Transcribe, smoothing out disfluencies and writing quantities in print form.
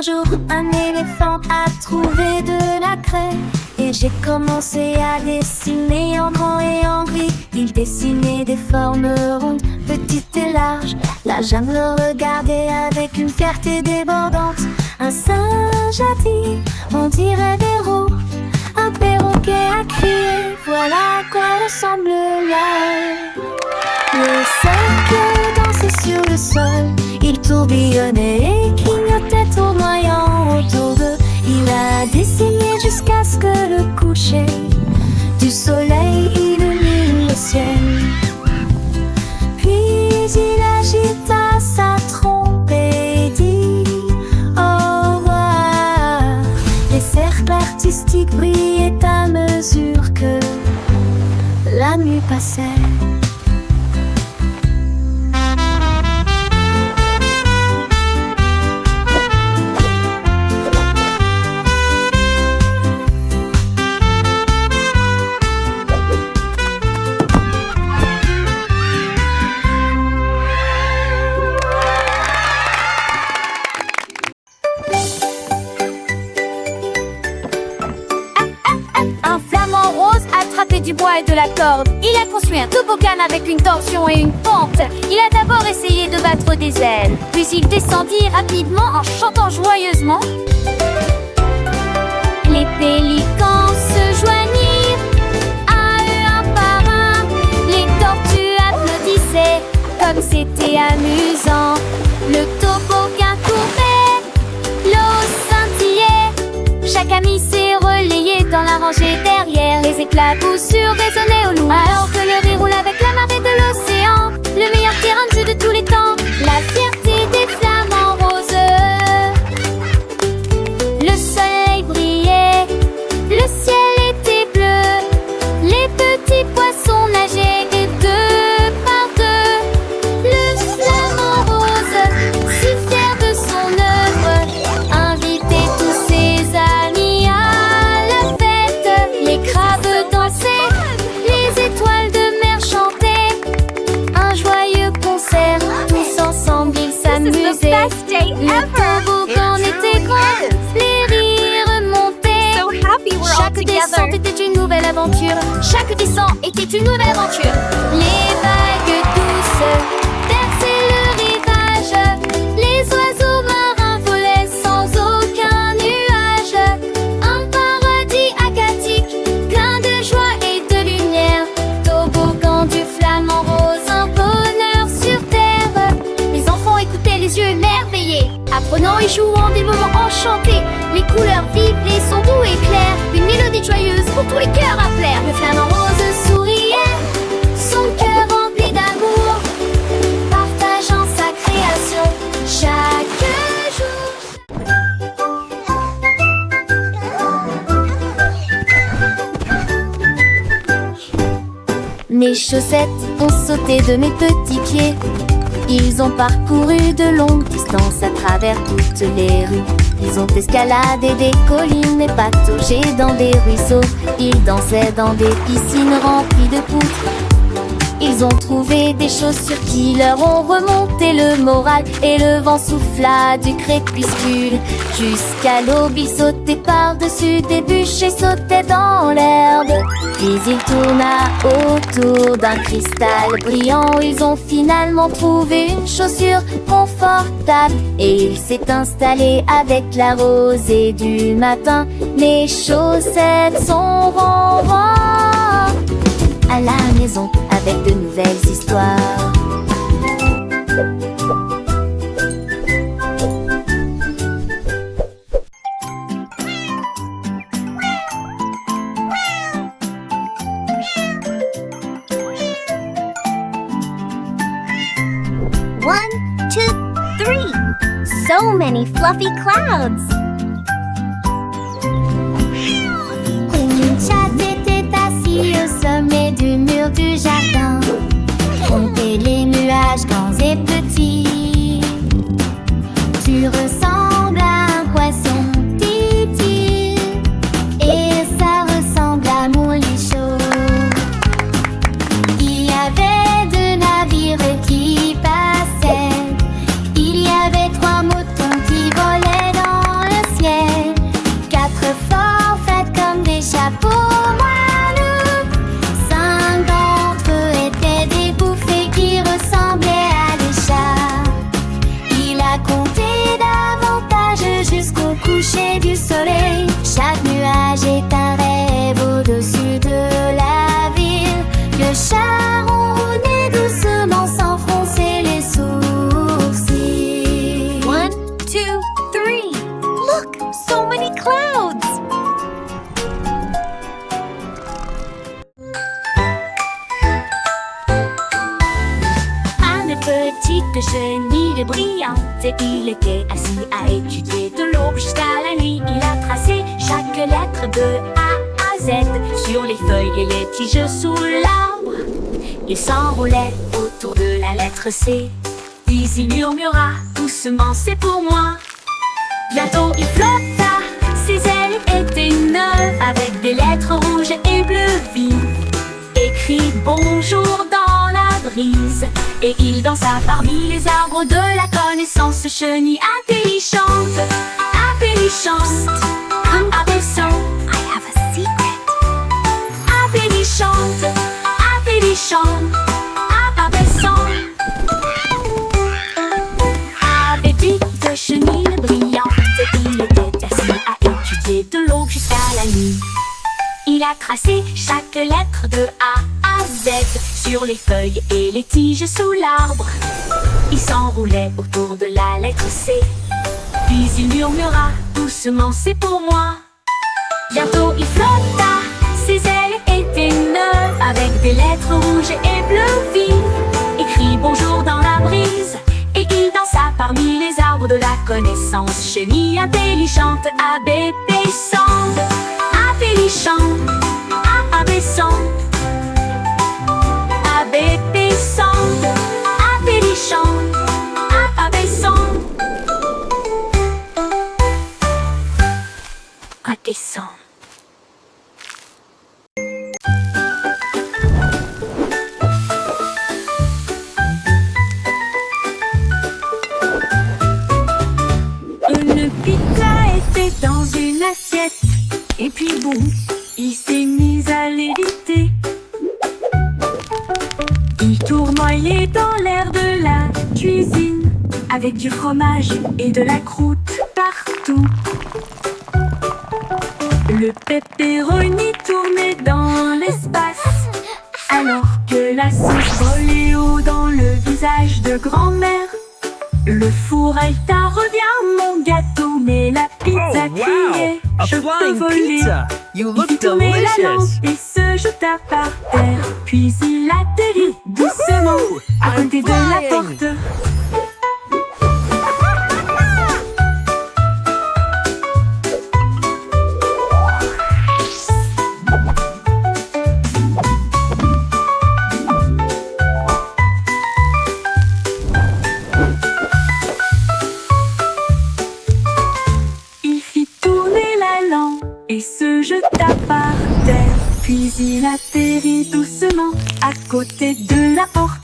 Un jour, un éléphant a trouvé de la craie et j'ai commencé à dessiner en grand et en gris. Il dessinait des formes rondes, petites et larges. La jungle le regardait avec une fierté débordante. Un singe a dit, on dirait des roues. Un perroquet a crié, voilà à quoi ressemble l'œil. Le cercle dansait sur le sol, il tourbillonnait et clignotait tournoyant autour d'eux. Il a dessiné jusqu'à ce que le coucher du soleil illumine le ciel. Puis il agita sa trompe et dit au revoir. Les cercles artistiques brillaient à mesure que la nuit passait. Du bois et de la corde. Il a construit un toboggan avec une torsion et une pente. Il a d'abord essayé de battre des ailes, puis il descendit rapidement en chantant joyeusement. Les pélicans se joignirent à eux un par un. Les tortues applaudissaient comme c'était amusant. Le toboggan courait, l'eau scintillait. Chaque ami s'est relayé dans la rangée derrière. Les éclats coup sûr résonnaient au loin, alors que le riz roule avec la marée de l'océan. Le meilleur terrain de jeu de tous les temps, la fierté des flamants roses. Le soleil brillait, le ciel était bleu. Les petits poissons nageaient et deux par deux. Le flamant rose, si fier de son œuvre, invitait tous ses amis à la fête. Les crabes dansaient, les étoiles de mer chantaient. Un joyeux concert, tous ensemble ils s'amusaient. Le toboggan était grand, les rires montaient. Chaque descente était une nouvelle aventure. Chaque descente était une nouvelle aventure. Les vagues douces berçaient le rivage. Les oiseaux marins volaient sans aucun nuage. Un paradis aquatique, plein de joie et de lumière. Toboggan du flamant rose, un bonheur sur terre. Les enfants écoutaient les yeux émerveillés, apprenant et jouant des moments enchantés. Les couleurs vives, les sons doux et clairs, une mélodie joyeuse pour tous les cœurs à plaire. Le flamant rose souriait, son cœur rempli d'amour, partageant sa création chaque jour. Mes chaussettes ont sauté de mes petits pieds. Ils ont parcouru de longues distances à travers toutes les rues. Ils ont escaladé des collines et pataugé dans des ruisseaux. Ils dansaient dans des piscines remplies de poutres. Ils ont trouvé des chaussures qui leur ont remonté le moral. Et le vent souffla du crépuscule jusqu'à l'aube. Ils sautaient par-dessus des bûches et sautaient dans l'herbe. Puis il tourna autour d'un cristal brillant. Ils ont finalement trouvé une chaussure confortable. Et il s'est installé avec la rosée du matin. Mes chaussettes sont renvoient à la maison avec de nouvelles histoires. One, two, three. So many fluffy clouds. Une chatte était assise au sommet du mur du jardin. Compter les nuages grands et petits. Tu ressembles à un poisson, dit-il. Et ça ressemble à mon lit chaud. Il y avait deux navires qui passaient. Il y avait trois moutons qui volaient dans de chenilles brillantes. Et il était assis à étudier de l'aube jusqu'à la nuit. Il a tracé chaque lettre de A à Z sur les feuilles et les tiges sous l'arbre. Il s'enroulait autour de la lettre C. Puis il murmura doucement, c'est pour moi. Bientôt il flotta, ses ailes étaient neuves, avec des lettres rouges et bleues vives. Écrit bonjour dans la brise. Et il dansa parmi les arbres de la connaissance. Chenille intelligente, intelligente, comme abaissant. I have a secret. Intelligente, intelligente, abaissant. Avec de chenilles brillantes, il était assis à étudier de l'aube jusqu'à la nuit. Il a tracé chaque lettre de A à Z sur les feuilles et les tiges sous l'arbre. Il s'enroulait autour de la lettre C. Puis il murmura doucement, c'est pour moi. Bientôt il flotta, ses ailes étaient neuves, avec des lettres rouges et bleues vives. Écrit bonjour dans la brise. Et il dansa parmi les arbres de la connaissance. Chenille intelligente, abaissante, intelligente, abaissante, abaissante, intelligente, abaissante, abaissante. Une pizza était dans une assiette. Et puis boum, il s'est mis à léviter. Il tournoyait dans l'air de la cuisine, avec du fromage et de la croûte partout. Le pepperoni tournait dans l'espace, alors que la sauce volait haut dans le visage de grand-mère. Le four Alta revient mon gâteau, mais la pizza criait, je peux voler. Il fit tourner la lampe et se jeta par terre. Puis il atterrit doucement à côté de la porte. Et se jeta par terre. Puis il atterrit doucement à côté de la porte.